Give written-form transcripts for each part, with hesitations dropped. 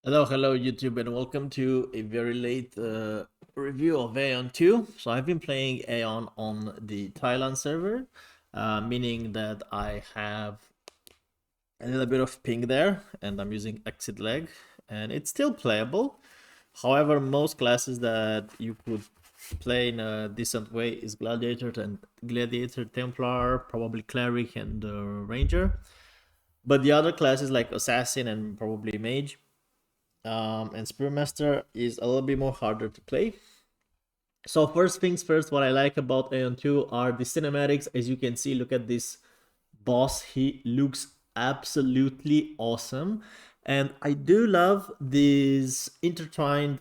Hello YouTube, and welcome to a very late review of Aion 2. So I've been playing Aion on the Thailand server, meaning that I have a little bit of ping there, and I'm using exit leg, and it's still playable. However, most classes that you could play in a decent way is Gladiator, Templar, probably Cleric, and Ranger. But the other classes like Assassin and probably Mage and Spearmaster is a little bit more harder to play. So first things first, what I like about Aeon 2 are the cinematics. As you can see, look at this boss. He looks absolutely awesome. And I do love these intertwined,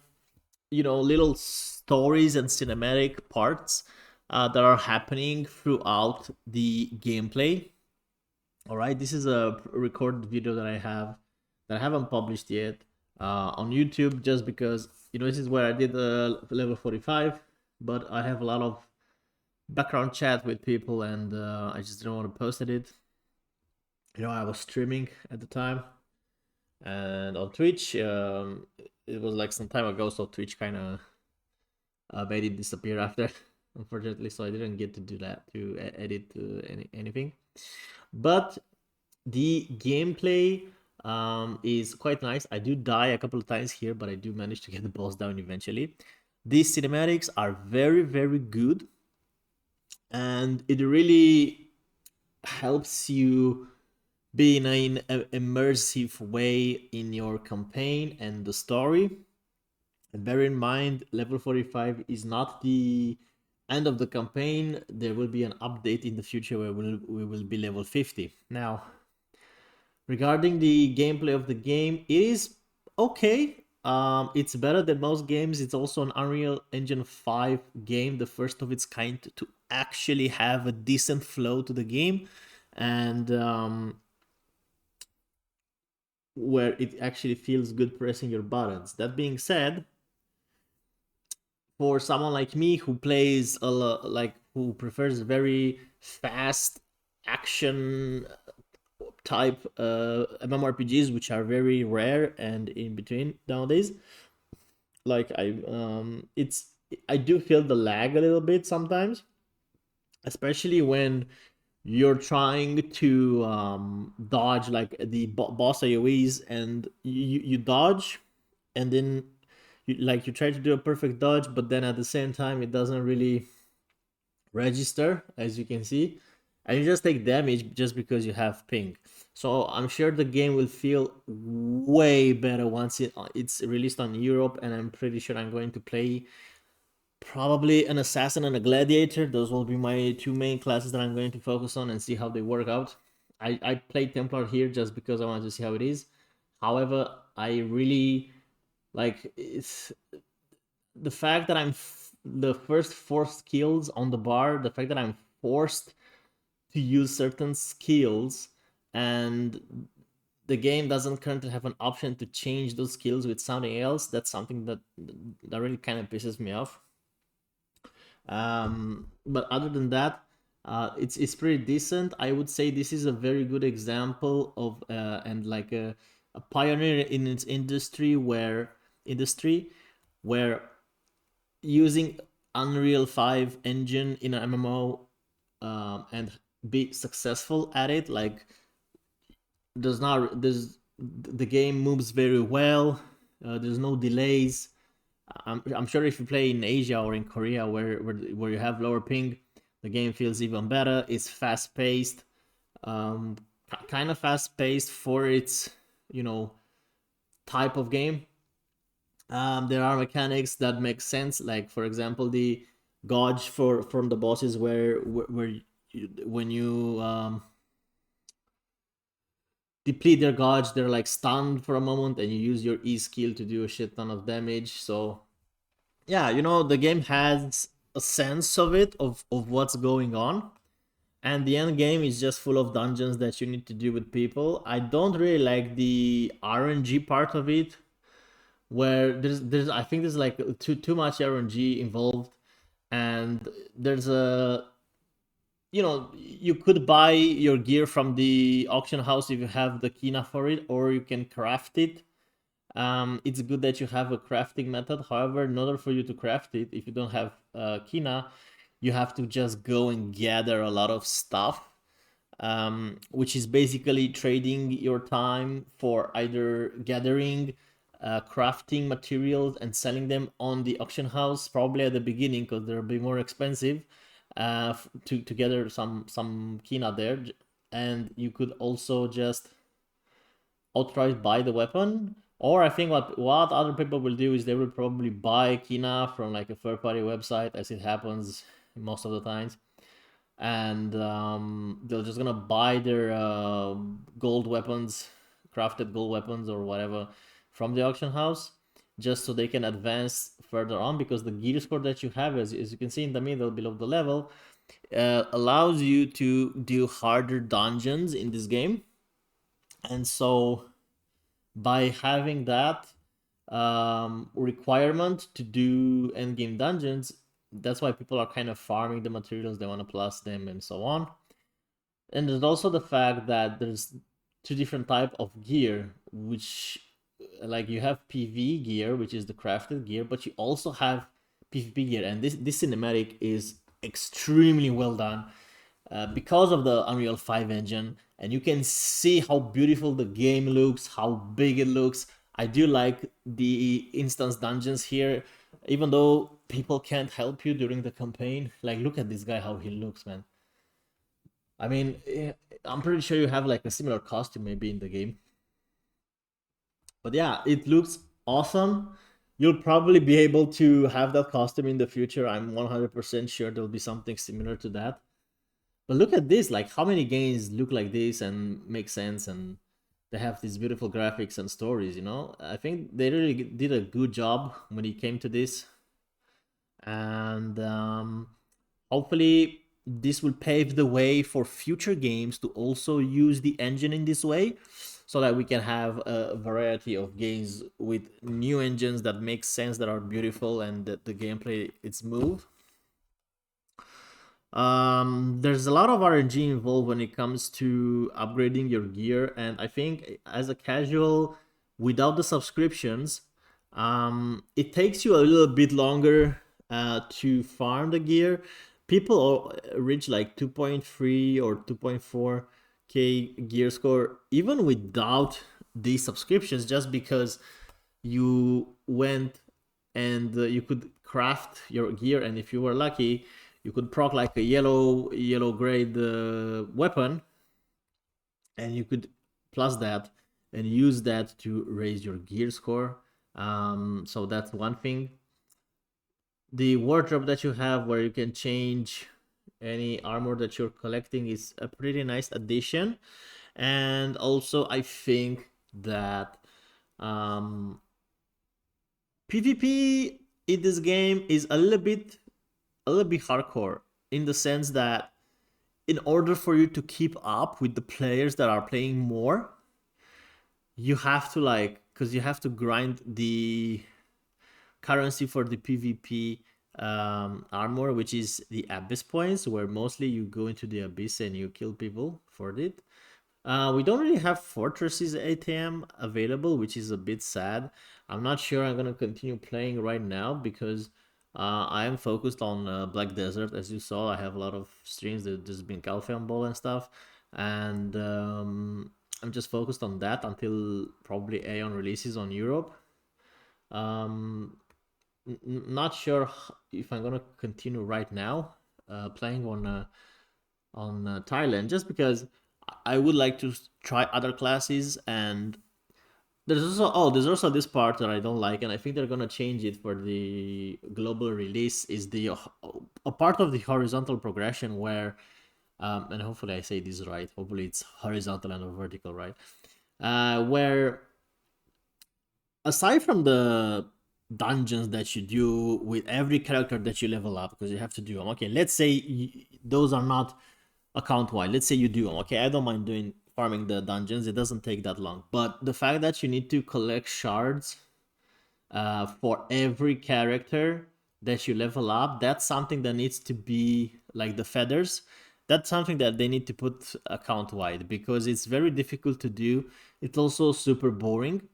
little stories and cinematic parts that are happening throughout the gameplay. All right, this is a recorded video that I haven't published yet on YouTube, just because this is where I did level 45, but I have a lot of background chat with people, and I just didn't want to post it. I was streaming at the time, and on Twitch, it was like some time ago, so Twitch kind of made it disappear after, unfortunately. So I didn't get to do that to edit anything, but the gameplay is quite nice. I do die a couple of times here, but I do manage to get the boss down eventually. These cinematics are very, very good, and it really helps you be in an immersive way in your campaign and the story. And bear in mind, level 45 is not the end of the campaign. There will be an update in the future where we will be level 50. Now, regarding the gameplay of the game, it is okay. It's better than most games. It's also an Unreal Engine 5 game, the first of its kind to actually have a decent flow to the game, and where it actually feels good pressing your buttons. That being said, for someone like me who plays a lot, like who prefers very fast action type MMORPGs, which are very rare and in between nowadays. Like I do feel the lag a little bit sometimes, especially when you're trying to dodge like the boss AoEs, and you dodge, and then you try to do a perfect dodge, but then at the same time it doesn't really register, as you can see, and you just take damage just because you have ping. So I'm sure the game will feel way better once it's released on Europe, and I'm pretty sure I'm going to play probably an assassin and a gladiator. Those will be my two main classes that I'm going to focus on and see how they work out. I played Templar here just because I wanted to see how it is. However, I really like it's the fact that the first four skills on the bar, the fact that I'm forced to use certain skills, and the game doesn't currently have an option to change those skills with something else. That's something that really kind of pisses me off. But other than that, it's pretty decent. I would say this is a very good example of and like a pioneer in its industry where using Unreal 5 engine in an MMO and be successful at it, like there's the game moves very well. There's no delays. I'm sure if you play in Asia or in Korea where you have lower ping, the game feels even better. It's fast paced, kind of fast paced for its you know type of game. There are mechanics that make sense, like for example the gauge from the bosses where when you deplete their gauge, they're like stunned for a moment, and you use your E skill to do a shit ton of damage. So yeah, the game has a sense of it, of what's going on, and the end game is just full of dungeons that you need to do with people. I don't really like the RNG part of it, where there's I think there's like too much RNG involved, and there's a you could buy your gear from the auction house if you have the kina for it, or you can craft it. It's good that you have a crafting method. However, in order for you to craft it, if you don't have Kina, you have to just go and gather a lot of stuff, which is basically trading your time for either gathering crafting materials and selling them on the auction house, probably at the beginning because they'll be more expensive, to gather some Kina there. And you could also just outright buy the weapon. Or I think what other people will do is they will probably buy Kina from like a third party website, as it happens most of the times, and they're just gonna buy their gold weapons, crafted gold weapons or whatever, from the auction house, just so they can advance further on, because the gear score that you have, as you can see in the middle below the level, allows you to do harder dungeons in this game. And so by having that requirement to do endgame dungeons, that's why people are kind of farming the materials, they want to plus them and so on. And there's also the fact that there's two different type of gear, which, like, you have PV gear, which is the crafted gear, but you also have PvP gear, and this cinematic is extremely well done, because of the Unreal 5 engine, and you can see how beautiful the game looks, how big it looks. I do like the instance dungeons here, even though people can't help you during the campaign. Like, look at this guy, how he looks, man. I mean, I'm pretty sure you have like a similar costume maybe in the game. But yeah, it looks awesome. You'll probably be able to have that costume in the future. I'm 100% sure there'll be something similar to that. But look at this, like how many games look like this and make sense, and they have these beautiful graphics and stories, you know? I think they really did a good job when it came to this. And hopefully this will pave the way for future games to also use the engine in this way, so that we can have a variety of games with new engines that make sense, that are beautiful, and that the gameplay is smooth. There's a lot of RNG involved when it comes to upgrading your gear, and I think as a casual, without the subscriptions, it takes you a little bit longer to farm the gear. People reach like 2.3 or 2.4k gear score even without these subscriptions, just because you went and you could craft your gear, and if you were lucky, you could proc like a yellow grade weapon, and you could plus that and use that to raise your gear score. So that's one thing. The wardrobe that you have, where you can change any armor that you're collecting, is a pretty nice addition. And also I think that PvP in this game is a little bit hardcore, in the sense that in order for you to keep up with the players that are playing more, you have to, like, because you have to grind the currency for the PvP armor, which is the abyss points, where mostly you go into the abyss and you kill people for it. We don't really have Fortresses ATM available, which is a bit sad. I'm not sure I'm gonna continue playing right now, because I am focused on Black Desert. As you saw, I have a lot of streams that there's been Calpheon Ball and stuff, and I'm just focused on that until probably Aion releases on Europe. Not sure if I'm gonna continue right now playing on Thailand, just because I would like to try other classes. And there's also this part that I don't like, and I think they're gonna change it for the global release. Is the a part of the horizontal progression where, and hopefully I say this right. Hopefully it's horizontal and vertical, right? Where, aside from the dungeons that you do with every character that you level up, because you have to do them. Okay, let's say those are not account wide. Let's say you do them. Okay, I don't mind doing farming the dungeons. It doesn't take that long. But the fact that you need to collect shards for every character that you level up, that's something that needs to be like the feathers. That's something that they need to put account wide, because it's very difficult to do. It's also super boring.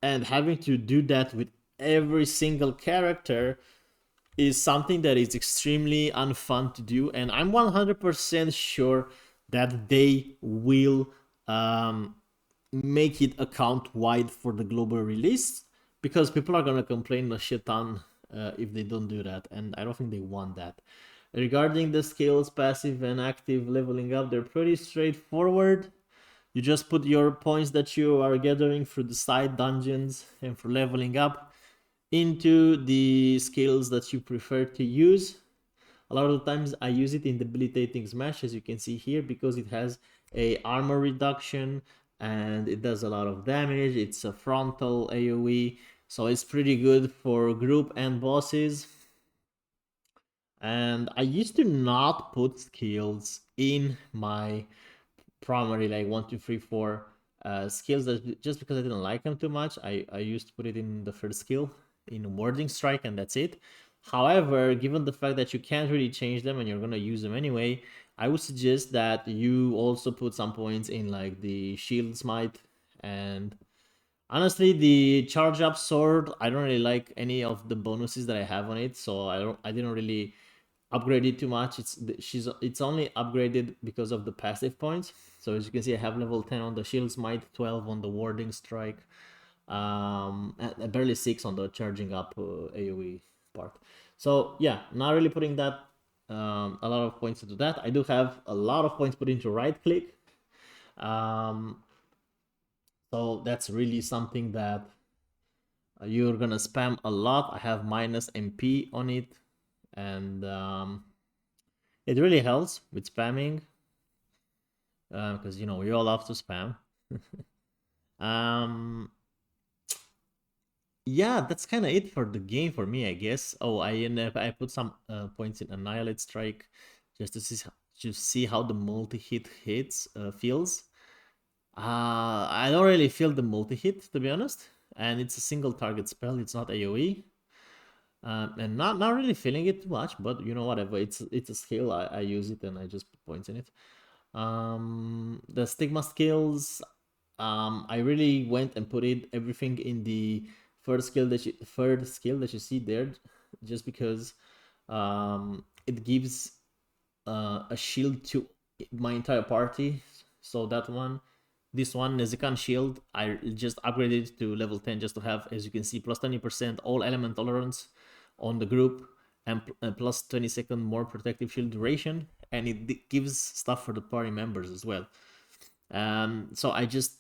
and having to do that with every single character is something that is extremely unfun to do, and I'm 100% sure that they will make it account wide for the global release, because people are gonna complain a shit ton if they don't do that, and I don't think they want that. Regarding the skills, passive and active leveling up, they're pretty straightforward. You just put your points that you are gathering through the side dungeons and for leveling up into the skills that you prefer to use. A lot of the times I use it in debilitating smash, as you can see here, because it has a armor reduction and it does a lot of damage. It's a frontal AoE, so it's pretty good for group and bosses. And I used to not put skills in my primary, like 1, 2, 3, 4 skills, that just because I didn't like them too much. I used to put it in the first skill in warding strike, and that's it. However, given the fact that you can't really change them and you're gonna use them anyway, I would suggest that you also put some points in like the shield smite. And honestly, the charge up sword, I don't really like any of the bonuses that I have on it, so I didn't really upgrade it too much. It's only upgraded because of the passive points. So as you can see, I have level 10 on the shield smite, 12 on the warding strike, and barely 6 on the charging up AoE part. So yeah, not really putting that a lot of points into that. I do have a lot of points put into right click. So that's really something that you're gonna spam a lot. I have minus MP on it, and it really helps with spamming, because you know we all love to spam. um, yeah, that's kind of it for the game for me, I guess. Oh, I put some points in Annihilate Strike just to see how the multi-hit hits feels. I don't really feel the multi-hit, to be honest, and it's a single target spell. It's not AOE, and not really feeling it too much. But you know, whatever. It's a skill. I use it and I just put points in it. The stigma skills, I really went and put it everything in the third skill that you see there, just because it gives a shield to my entire party. So that one, this one, Nezikan shield, I just upgraded it to level 10 just to have, as you can see, plus 20% all element tolerance on the group, and plus 20-second more protective shield duration, and it gives stuff for the party members as well. So I just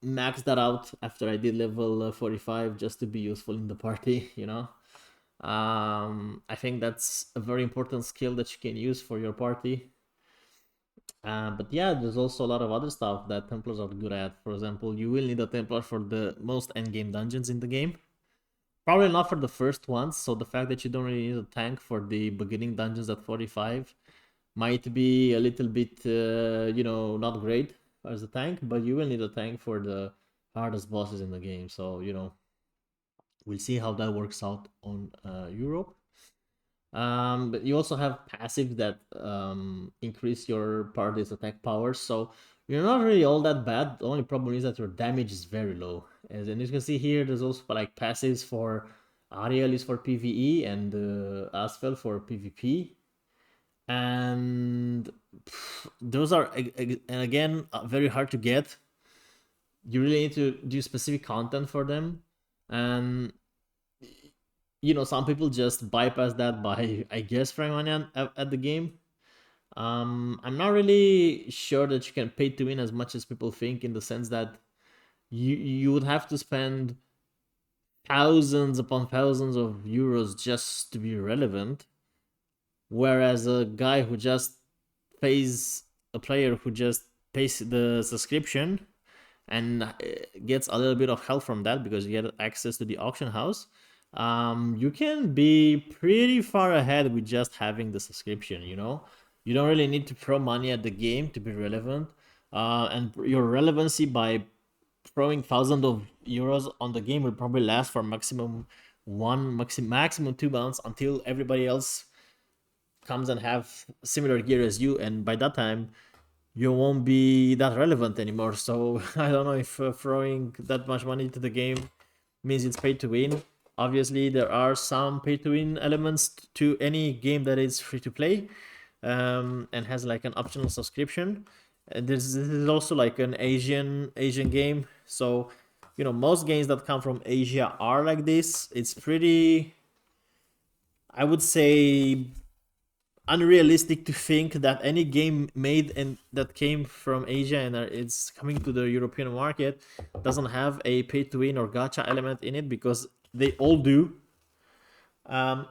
maxed that out after I did level 45 just to be useful in the party, you know. I think that's a very important skill that you can use for your party. But yeah, there's also a lot of other stuff that Templars are good at. For example, you will need a Templar for the most endgame dungeons in the game. Probably not for the first ones, so the fact that you don't really need a tank for the beginning dungeons at 45 might be a little bit, not great as a tank, but you will need a tank for the hardest bosses in the game. So, we'll see how that works out on Europe. But you also have passive that increase your party's attack power, so you're not really all that bad. The only problem is that your damage is very low. As you can see here, there's also like passives for Ariel is for PvE and Asphalt for PvP, and those are and again very hard to get. You really need to do specific content for them, and some people just bypass that by, I guess, throwing money at the game. I'm not really sure that you can pay to win as much as people think, in the sense that you would have to spend thousands upon thousands of euros just to be relevant, whereas a guy who just pays a player who just pays the subscription and gets a little bit of help from that because you get access to the auction house, you can be pretty far ahead with just having the subscription. You don't really need to throw money at the game to be relevant, and your relevancy by throwing thousands of euros on the game will probably last for maximum maximum 2 months, until everybody else comes and have similar gear as you, and by that time you won't be that relevant anymore. So I don't know if throwing that much money to the game means it's pay to win. Obviously, there are some pay to win elements to any game that is free to play, and has like an optional subscription. And this is also like an Asian game. So, most games that come from Asia are like this. It's pretty, I would say, unrealistic to think that any game made and that came from Asia and it's coming to the European market doesn't have a pay to win or gacha element in it, because they all do.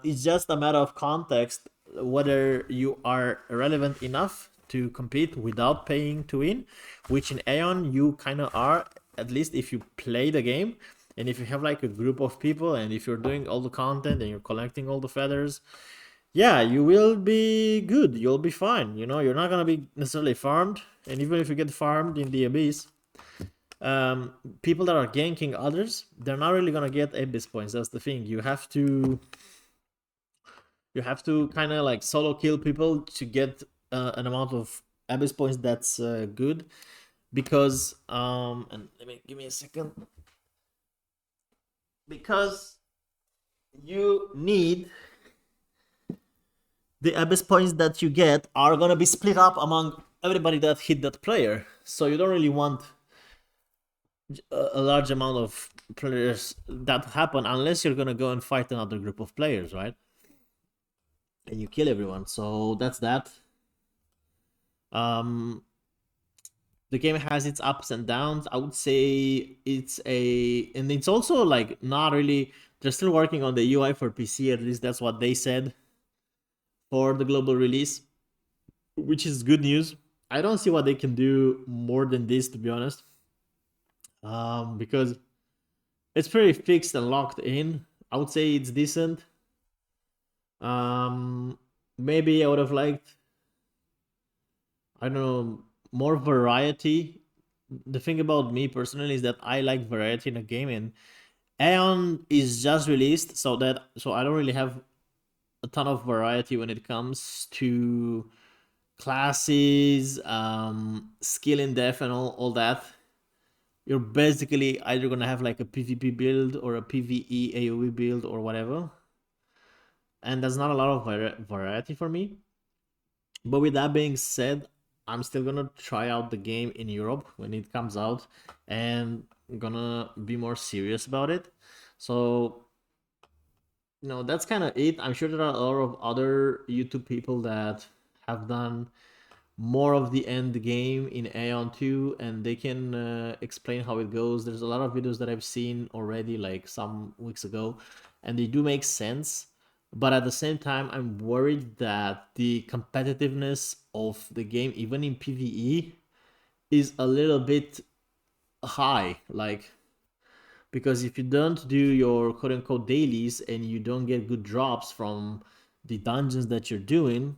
It's just a matter of context whether you are relevant enough to compete without paying to win, which in Aion you kind of are, at least if you play the game. And if you have like a group of people and if you're doing all the content and you're collecting all the feathers, yeah, you will be good. You'll be fine. You're not gonna be necessarily farmed, and even if you get farmed in the abyss, people that are ganking others, they're not really gonna get abyss points. That's the thing. You have to kind of like solo kill people to get an amount of abyss points that's good, because and let me give me a second, because you need the abyss points that you get are gonna be split up among everybody that hit that player. So you don't really want a large amount of players that happen unless you're gonna go and fight another group of players, right? And you kill everyone. So that's that. Um, the game has its ups and downs. I would say and it's also like not really. They're still working on the UI for PC. At least that's what they said for the global release, which is good news. I don't see what they can do more than this, to be honest, because it's pretty fixed and locked in. I would say it's decent. Um, Maybe I would have liked, I don't know, more variety. The thing about me personally is that I like variety in a game, and Aion is just released, so I don't really have a ton of variety when it comes to classes, skill in depth, and all that. You're basically either gonna have like a PvP build or a PvE AoE build or whatever, and there's not a lot of variety for me. But with that being said, I'm still gonna try out the game in Europe when it comes out, and I'm gonna be more serious about it. So, that's kind of it. I'm sure there are a lot of other YouTube people that have done more of the end game in Aeon 2, and they can explain how it goes. There's a lot of videos that I've seen already, like some weeks ago, and they do make sense. But at the same time, I'm worried that the competitiveness of the game, even in PvE, is a little bit high. Like, because if you don't do your quote unquote dailies and you don't get good drops from the dungeons that you're doing,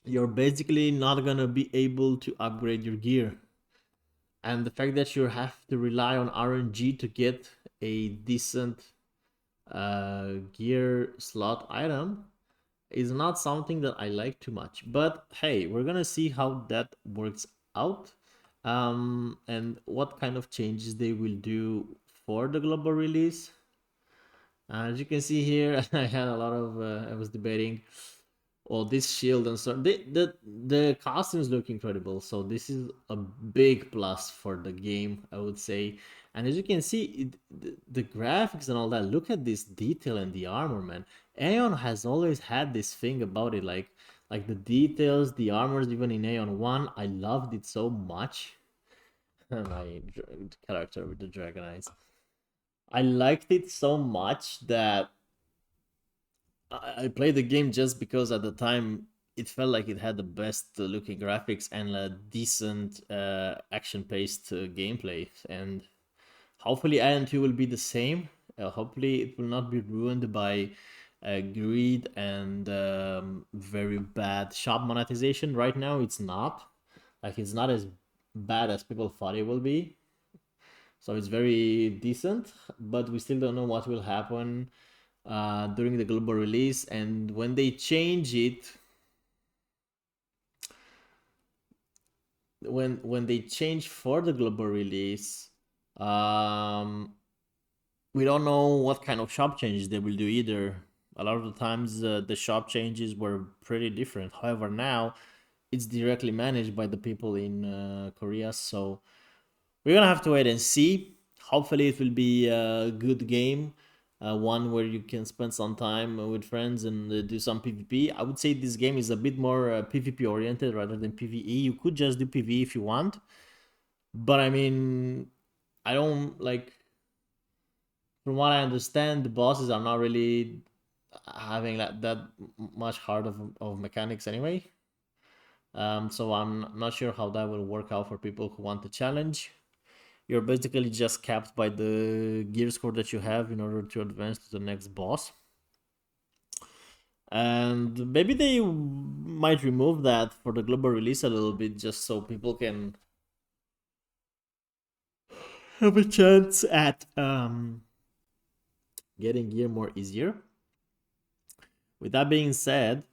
you're basically not gonna be able to upgrade your gear. And the fact that you have to rely on RNG to get a decent gear slot item is not something that I like too much. But hey, we're gonna see how that works out, and what kind of changes they will do for the global release. As you can see here, I had a lot of I was debating, well, this shield and so the costumes look incredible. So this is a big plus for the game, I would say. And as you can see, the graphics and all that, look at this detail and the armor, man. Aeon has always had this thing about it, like the details, the armors, even in Aeon 1, I loved it so much. My character with the dragon eyes, I liked it so much that I played the game just because at the time it felt like it had the best looking graphics and a decent action paced gameplay. And hopefully, Iron 2 will be the same. Hopefully, it will not be ruined by greed and very bad shop monetization. Right now, it's not. Like, it's not as bad as people thought it will be. So it's very decent, but we still don't know what will happen during the global release. And when they change it, when they change for the global release, um we don't know what kind of shop changes they will do either. A lot of the times, the shop changes were pretty different. However, now it's directly managed by the people in Korea, so we're gonna have to wait and see. Hopefully, it will be a good game, one where you can spend some time with friends and do some PvP. I would say this game is a bit more PvP oriented rather than PvE. You could just do PvE if you want, but I mean, I don't like. From what I understand, the bosses are not really having that much heart of mechanics anyway. So I'm not sure how that will work out for people who want the challenge. You're basically just capped by the gear score that you have in order to advance to the next boss. And maybe they might remove that for the global release a little bit just so people can have a chance at getting gear more easier. With that being said,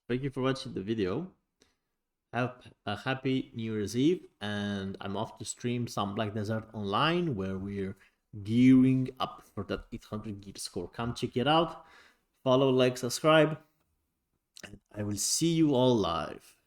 thank you for watching the video. Have a happy New Year's Eve, and I'm off to stream some Black Desert Online where we're gearing up for that 800 gear score. Come check it out. Follow, like, subscribe, and I will see you all live.